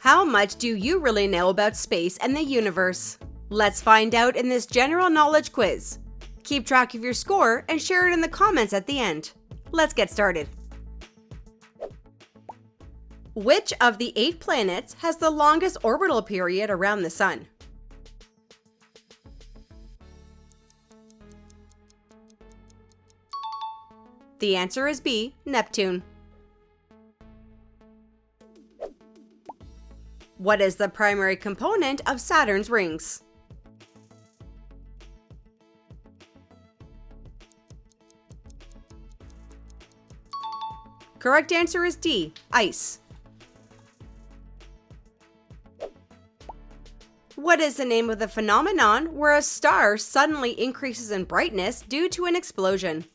How much do you really know about space and the universe? Let's find out in this general knowledge quiz. Keep track of your score and share it in the comments at the end. Let's get started. Which of the 8 planets has the longest orbital period around the Sun? The answer is B, Neptune. What is the primary component of Saturn's rings? Correct answer is D, ice. What is the name of the phenomenon where a star suddenly increases in brightness due to an explosion?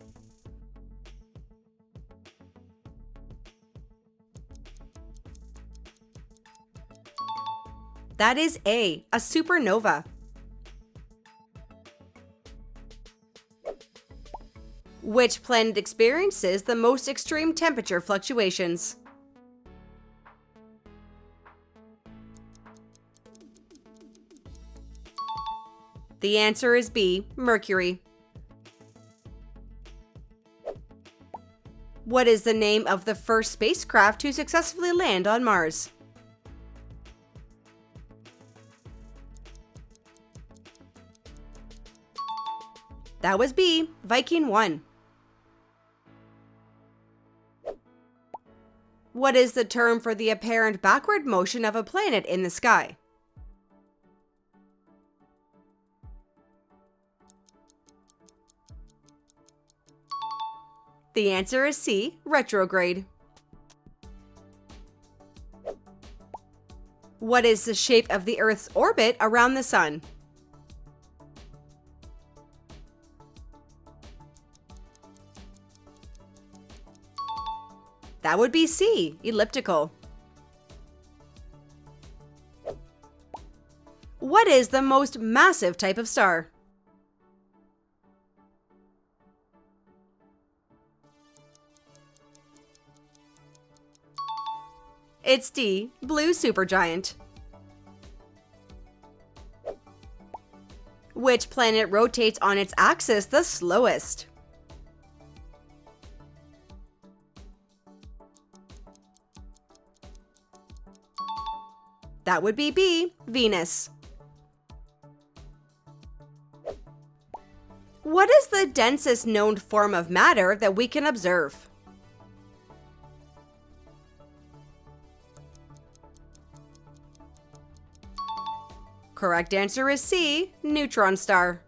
That is A, supernova. Which planet experiences the most extreme temperature fluctuations? The answer is B, Mercury. What is the name of the first spacecraft to successfully land on Mars? That was B, Viking 1. What is the term for the apparent backward motion of a planet in the sky? The answer is C, retrograde. What is the shape of the Earth's orbit around the Sun? That would be C, elliptical. What is the most massive type of star? It's D, blue supergiant. Which planet rotates on its axis the slowest? That would be B, Venus. What is the densest known form of matter that we can observe? Correct answer is C, neutron star.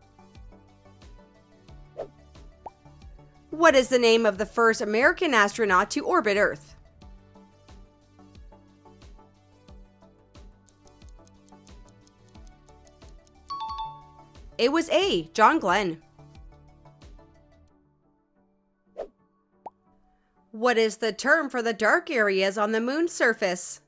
What is the name of the first American astronaut to orbit Earth? It was A, John Glenn. What is the term for the dark areas on the moon's surface?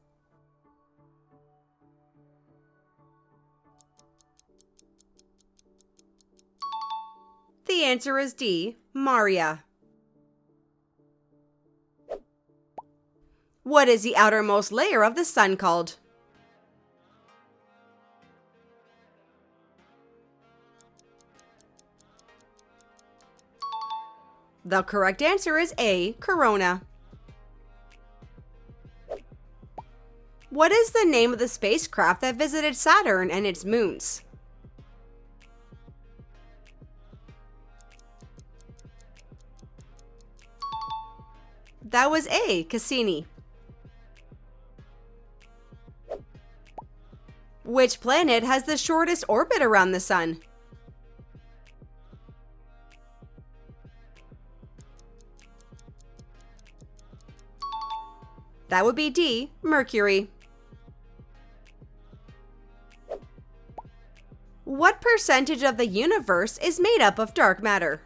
The answer is D, Maria. What is the outermost layer of the Sun called? The correct answer is A, corona. What is the name of the spacecraft that visited Saturn and its moons? That was A, Cassini. Which planet has the shortest orbit around the Sun? That would be D, Mercury. What percentage of the universe is made up of dark matter?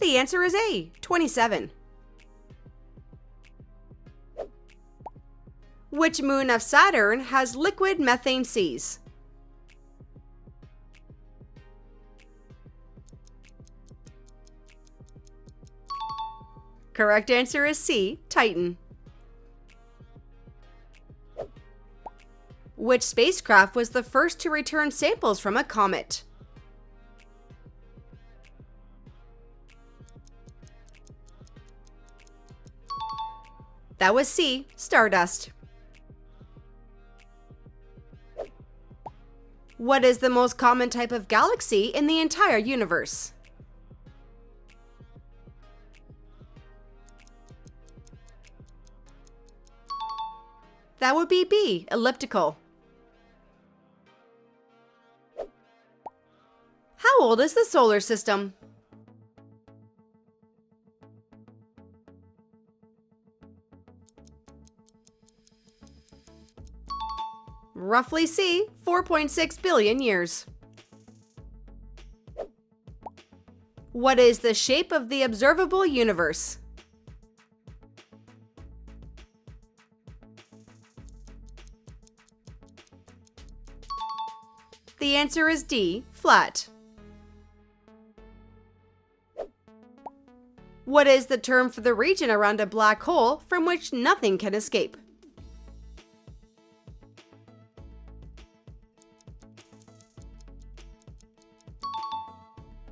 The answer is A, 27. Which moon of Saturn has liquid methane seas? Correct answer is C, Titan. Which spacecraft was the first to return samples from a comet? That was C, Stardust. What is the most common type of galaxy in the entire universe? That would be B, elliptical. How old is the solar system? Roughly C, 4.6 billion years. What is the shape of the observable universe? The answer is D, flat. What is the term for the region around a black hole from which nothing can escape?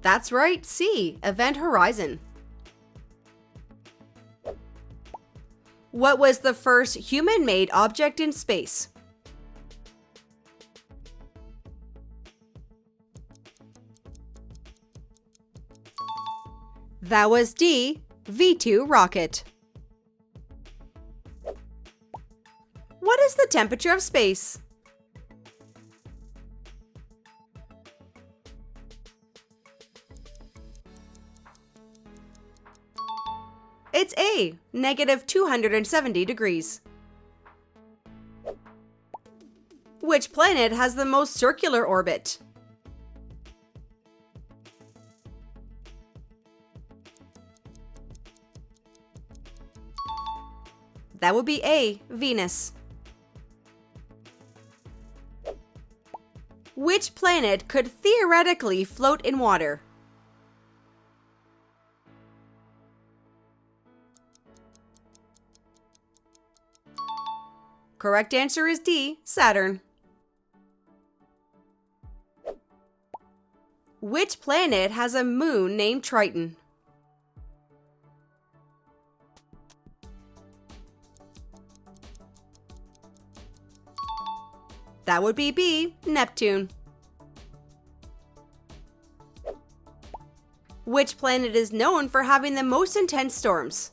That's right, C, event horizon. What was the first human-made object in space? That was D, V2 rocket. What is the temperature of space? It's A, negative 270 degrees. Which planet has the most circular orbit? That would be A, Venus. Which planet could theoretically float in water? Correct answer is D, Saturn. Which planet has a moon named Triton? That would be B, Neptune. Which planet is known for having the most intense storms?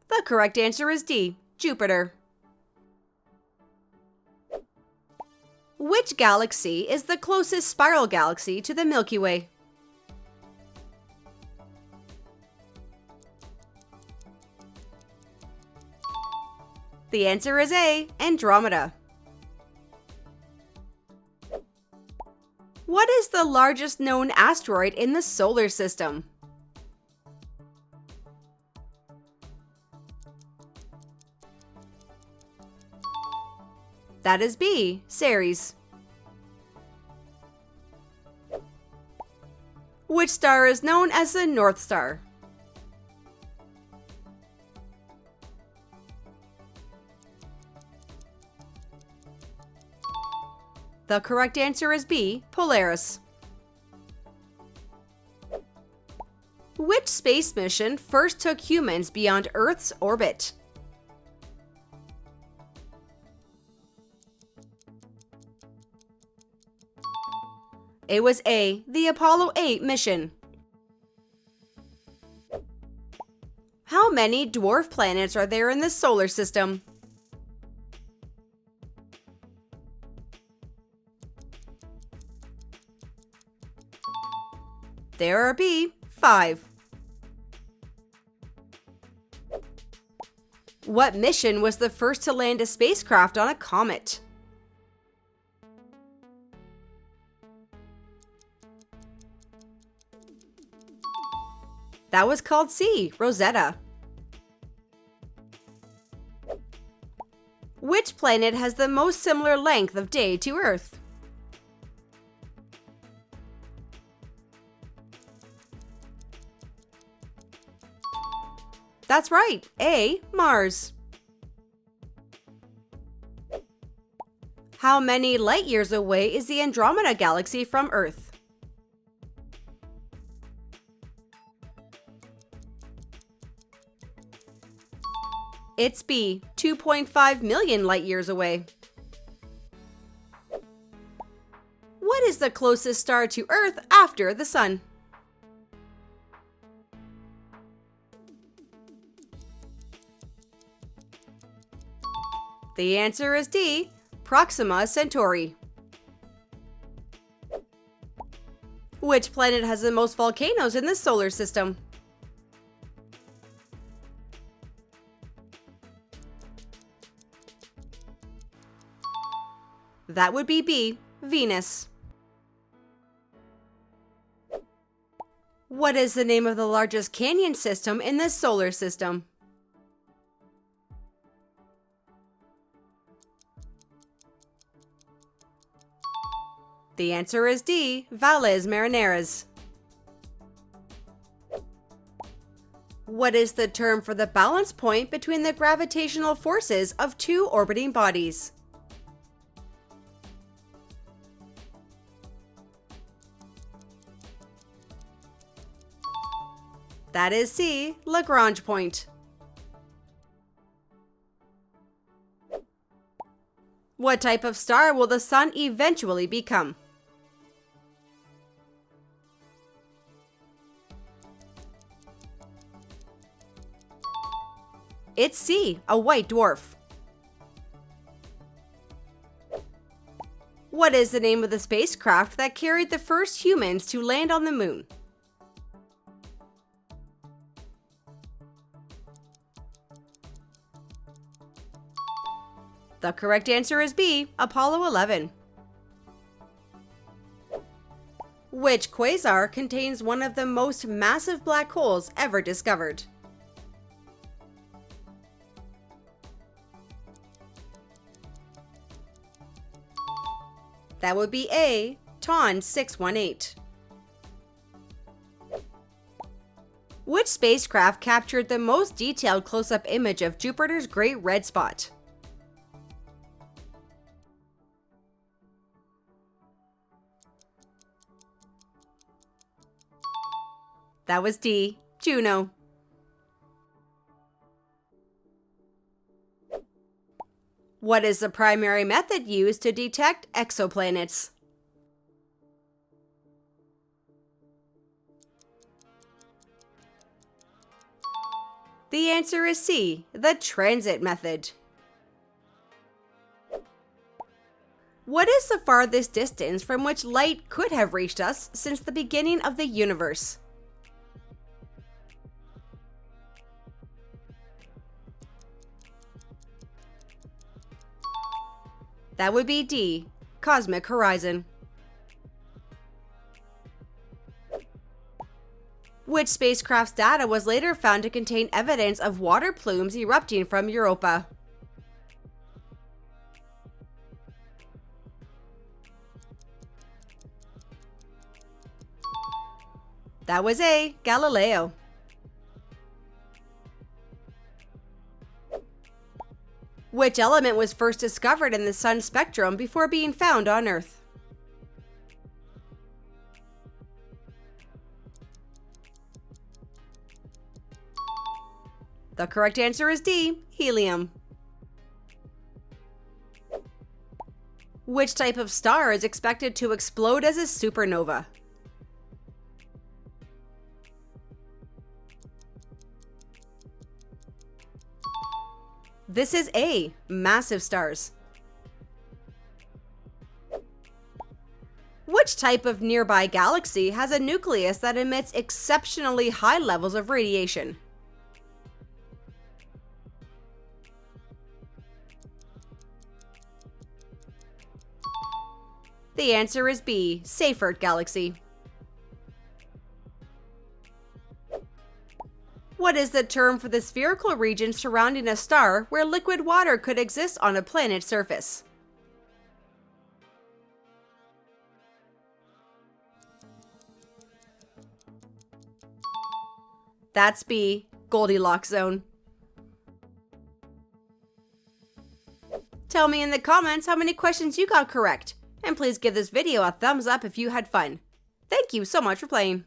The correct answer is D, Jupiter. Which galaxy is the closest spiral galaxy to the Milky Way? The answer is A, Andromeda. What is the largest known asteroid in the solar system? That is B, Ceres. Which star is known as the North Star? The correct answer is B, Polaris. Which space mission first took humans beyond Earth's orbit? It was A, the Apollo 8 mission. How many dwarf planets are there in the solar system? There are B, 5. What mission was the first to land a spacecraft on a comet? That was called C, Rosetta. Which planet has the most similar length of day to Earth? That's right, A. Mars. How many light years away is the Andromeda Galaxy from Earth? It's B. 2.5 million light years away. What is the closest star to Earth after the Sun? The answer is D. Proxima Centauri. Which planet has the most volcanoes in the solar system? That would be B. Venus. What is the name of the largest canyon system in the solar system? The answer is D. Valles Marineris. What is the term for the balance point between the gravitational forces of two orbiting bodies? That is C. Lagrange point. What type of star will the Sun eventually become? It's C. A white dwarf. What is the name of the spacecraft that carried the first humans to land on the Moon? The correct answer is B. Apollo 11. Which quasar contains one of the most massive black holes ever discovered? That would be A. TON 618. Which spacecraft captured the most detailed close-up image of Jupiter's Great Red Spot? That was D. Juno. What is the primary method used to detect exoplanets? The answer is C. The transit method. What is the farthest distance from which light could have reached us since the beginning of the universe? That would be D. Cosmic horizon. Which spacecraft's data was later found to contain evidence of water plumes erupting from Europa? That was A. Galileo. Which element was first discovered in the Sun's spectrum before being found on Earth? The correct answer is D. Helium. Which type of star is expected to explode as a supernova? This is A. Massive stars. Which type of nearby galaxy has a nucleus that emits exceptionally high levels of radiation? The answer is B. Seyfert Galaxy. What is the term for the spherical region surrounding a star where liquid water could exist on a planet's surface? That's B. Goldilocks zone. Tell me in the comments how many questions you got correct, and please give this video a thumbs up if you had fun. Thank you so much for playing.